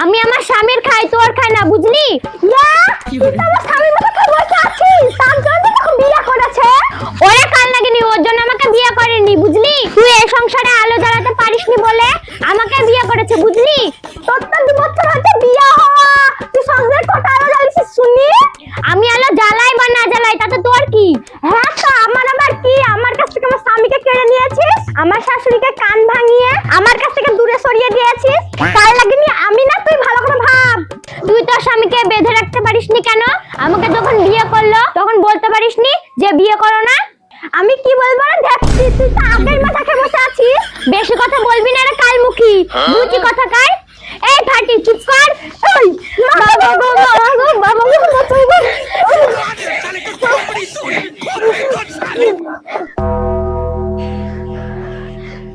আমি আমার স্বামীর খাই, তোর খাই না, বুঝলি? আমার স্বামীর মতো খাই বসে আছিস, তার জন্য তোকে বিয়ে করেছে। ওরে কাল লাগেনি, ওর জন্য আমাকে বিয়ে করেনি, বুঝলি? তুই এই সংসারে আলো জ্বালাতে পারিসনি বলে আমাকে বিয়ে করেছে, বুঝলি? তোর তো 2 বছর হচ্ছে বিয়ে হওয়া, তুই সংসারে কত আলো জ্বালিয়েছিস শুনি? আমি আলো জ্বালাই বা না জ্বালাই তাতে তোর কি? হ্যাঁ তো আমার আবার কি? আমার কাছ থেকে আমার স্বামীকে কেড়ে নিয়েছিস, আমার শাশুড়িকে কান ভাঙিয়ে আমার কাছ থেকে দূরে সরিয়ে দিয়েছিস। কাল লাগেনি আমি না, তুই ভালো করে ভাব। তুই তোর স্বামীকে বেঁধে রাখতে পারিসনি কেন? আমাকে যখন বিয়ে করলো তখন বলতে পারিসনি যে বিয়ে করো না? আমি কি বলবো না দেখছি, তুই তো আগের মাথা খেয়ে বসে আছিস। বেশি কথা বলবি না রে কালমুখী, বুঝি কথা কার? এই ফাটি চুপ কর। ওই বাবা গো বাবা গো বাবা গো বাঁচাই গো।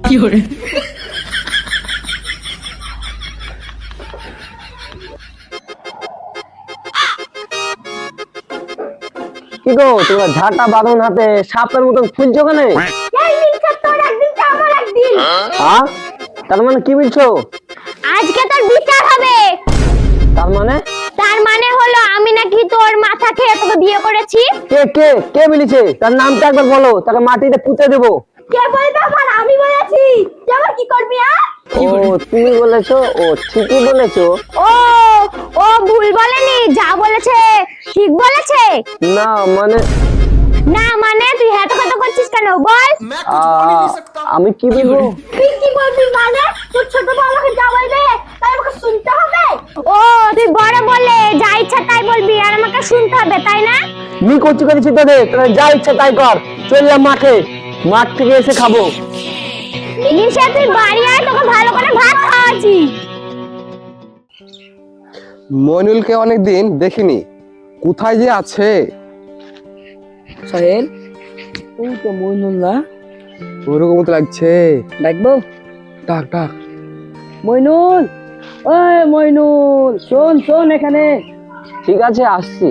কি করে? কি গো, তোমরা ঝাঁটা বাঁধন হাতে সাপের মতন ফুলছো কেন? এই মিলছে তোর একদিন তো আমার একদিন। হ্যাঁ, তার মানে কি বলছো? আজকে তোর বিচার হবে। তার মানে? তার মানে হলো আমি নাকি তোর মাথা খেয়ে তোকে বিয়ে করেছি। কে কে কে বলেছে? তার নামটা একবার বলো, তাকে মাটিতে পুঁতে দেবো। কে বলবে আমার? আমি বলেছি। তুই আবার কি করবি? ও তুমি বলেছো? ও ঠিকই বলেছো। ও ও ভুল বলেনি, যা বলেছে ঠিক বলেছে। না মানে? না মানে তুই এত কথা করছিস কেন বল? আমি কি বলবো? তুই কি বলবি মানে? তোর ছোট বউ আমাকে যা বলবে তাই আমাকে শুনতে হবে? ও তুই বড় বলে যা ইচ্ছা তাই বলবি আর আমাকে শুনতে হবে, তাই না? মি করছি করেছি তোদের, তোরা যা ইচ্ছা তাই কর। চললাম মাঠে, মাঠ থেকে এসে খাবো। নিশা তুই বাড়ি আয়, তোকে ভালো করে ভাত খাওয়াচ্ছি। মইনুলকে অনেকদিন দেখিনি, কোথায় যে আছে? সাহেল, ওই তো মইনুল না? ওরকম তো লাগছে। ডাকবো? ডাক ডাক। মইনুল, ওই মইনুল, শোন শোন এখানে। ঠিক আছে, আসছি।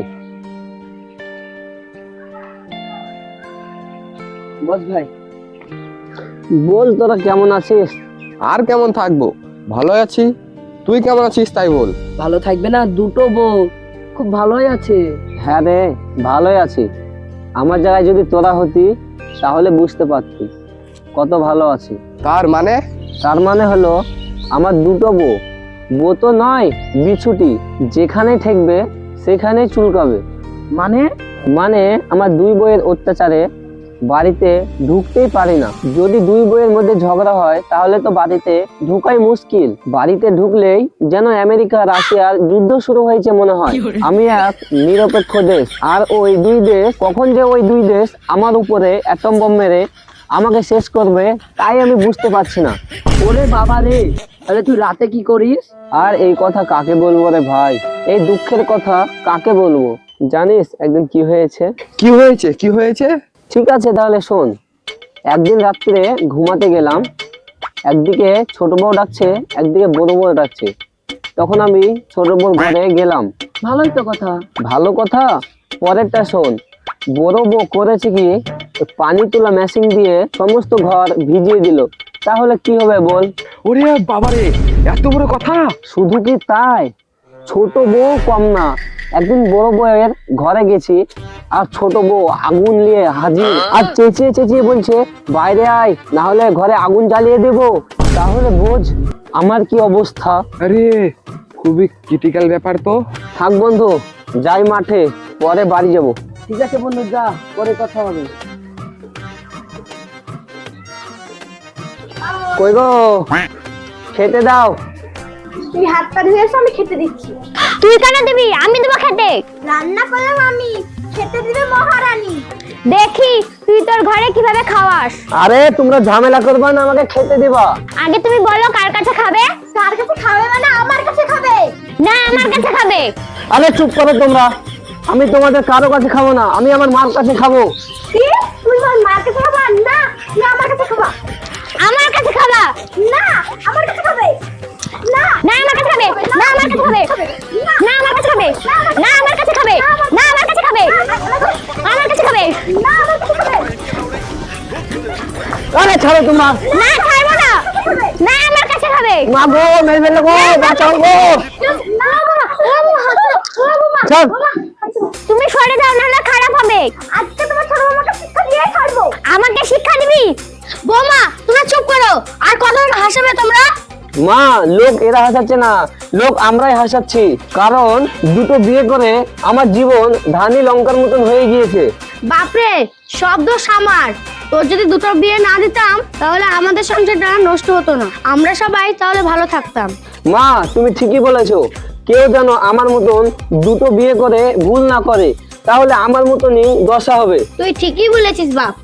বস ভাই। বল, তোরা কেমন আছিস? আর কেমন থাকবো, ভালো আছি। তুই কেমন আছিস তাই বল। ভালো থাকবে না? দুটো বউ খুব ভালোই আছে। হ্যাঁ রে, ভালোই আছি। আমার জায়গায় যদি তোরা হতি তাহলে বুঝতে পারতি কত ভালো আছি। তার মানে? তার মানে হলো আমার দুটো বউ। বউ তো নয়, বিছুটি। যেখানে ঠেকবে সেখানেই চুলকাবে। মানে? মানে আমার 2 বউয়ের অত্যাচারে বাড়িতে ঢুকতেই পারি না। যদি 2 বউয়ের মধ্যে ঝগড়া হয় তাহলে তো বাড়িতে ঢুকাই মুশকিল। বাড়িতে ঢুকলেই যেন আমেরিকা রাশিয়ার যুদ্ধ শুরু হয়েছে মনে হয়। আমি এক নিরপেক্ষ দেশ, আর ওই 2 দেশ কখন যে ওই 2 দেশ আমার উপরে অ্যাটম বোম মেরে আমাকে শেষ করবে তাই আমি বুঝতে পারছি না। ওরে বাবা রে, তাহলে তুই রাতে কি করিস? আর এই কথা কাকে বলবো রে ভাই? এই দুঃখের কথা কাকে বলবো? জানিস একদিন কি হয়েছে? কি হয়েছে? কি হয়েছে? ঠিক আছে তাহলে শোন। একদিন রাত্রে ঘুমাতে গেলাম, একদিকে ছোট বউ ডাকছে, একদিকে বড় বউ ডাকছে। তখন আমি ছোট বউর ঘরে গেলাম। ভালোই তো কথা। ভালো কথা, পরেরটা শোন। বড় বউ করেছে কি, পানি তোলা মেশিন দিয়ে সমস্ত ঘর ভিজিয়ে দিল। তাহলে কি হবে বল? ওরে বাবারে, এত বড় কথা! শুধু কি তাই, ছোট বউ কম না। একদিন বড় বউয়ের ঘরে গেছি, আর ছোট বউ আগুন নিয়ে হাজির, আর চেঁচিয়ে চেঁচিয়ে বলছে বাইরে আয়, না হলে ঘরে আগুন জ্বালিয়ে দেব। তাহলে বোঝ আমার কি অবস্থা। আরে খুবই ক্রিটিক্যাল ব্যাপার তো। থাক বন্ধু, যাই মাঠে, পরে বাড়ি যাব। ঠিক আছে বন্ধু, যা, পরে কথা হবে। কই গো, খেতে দাও। তুই হাত পা ধুয়ে এসো, আমি খেতে দিচ্ছি। তুই কেন দিবি? আমি দেবো খেতে। রান্না করলাম আমি, খেতে দিবে মহারানী। দেখি তুই তোর ঘরে কিভাবে খাওয়াস। আরে তোমরা ঝামেলা করবা না, আমাকে খেতে দিবা। আগে তুমি বলো কার কাছে খাবে? কার কাছে খাবে মানে আমার কাছে খাবে? না আমার কাছে খাবে। আরে চুপ করো তোমরা, আমি তোমাদের কারো কাছে খাবো না, আমি আমার মার কাছে খাবো। কি? তুই তোর মার কাছে খাবা? না তুই আমার কাছে খাবা। আমার কাছে খাবা? না আমার কাছে খাবে। না না আমার কাছে খাবে। না আমার কাছে খাবে। না আমার কাছে খাবে। না আমার কাছে খাবে। না আমার কাছে খাবে। আমার কাছে খাবে। না আমার কাছে খাবে। আরে ছাড়ো তোমরা। না ছাড়বো না। না আমার কাছে খাবে। মা গো মেরে ফেললো গো, বাঁচাও গো। চল। তুমি সরে যাও, না খারাপ হবে। আজকে তোমার ছোট বৌমাকে শিক্ষা দিয়ে ছাড়বো। আমাকে শিক্ষা দিবি? বৌমা তোমরা চুপ করো, আর কত হাসাবে তোমরা? মা, লোক এরা হাসাচ্ছে না, লোক আমরাই হাসাচ্ছি। কারণ দুটো বিয়ে করে আমার জীবন ধানি লঙ্কার মতন হয়ে গিয়েছে। বাপরে, সব দোষ আমার। তোর যদি দুটো বিয়ে না দিতাম তাহলে আমাদের সংসারটা নষ্ট হতো না, আমরা সবাই তাহলে ভালো থাকতাম। মা, তুমি ঠিকই বলেছো। কেউ যেন আমার মতন দুটো বিয়ে করে ভুল না করে, তাহলে আমার মতনই দশা হবে। তুই ঠিকই বলেছিস বাপ।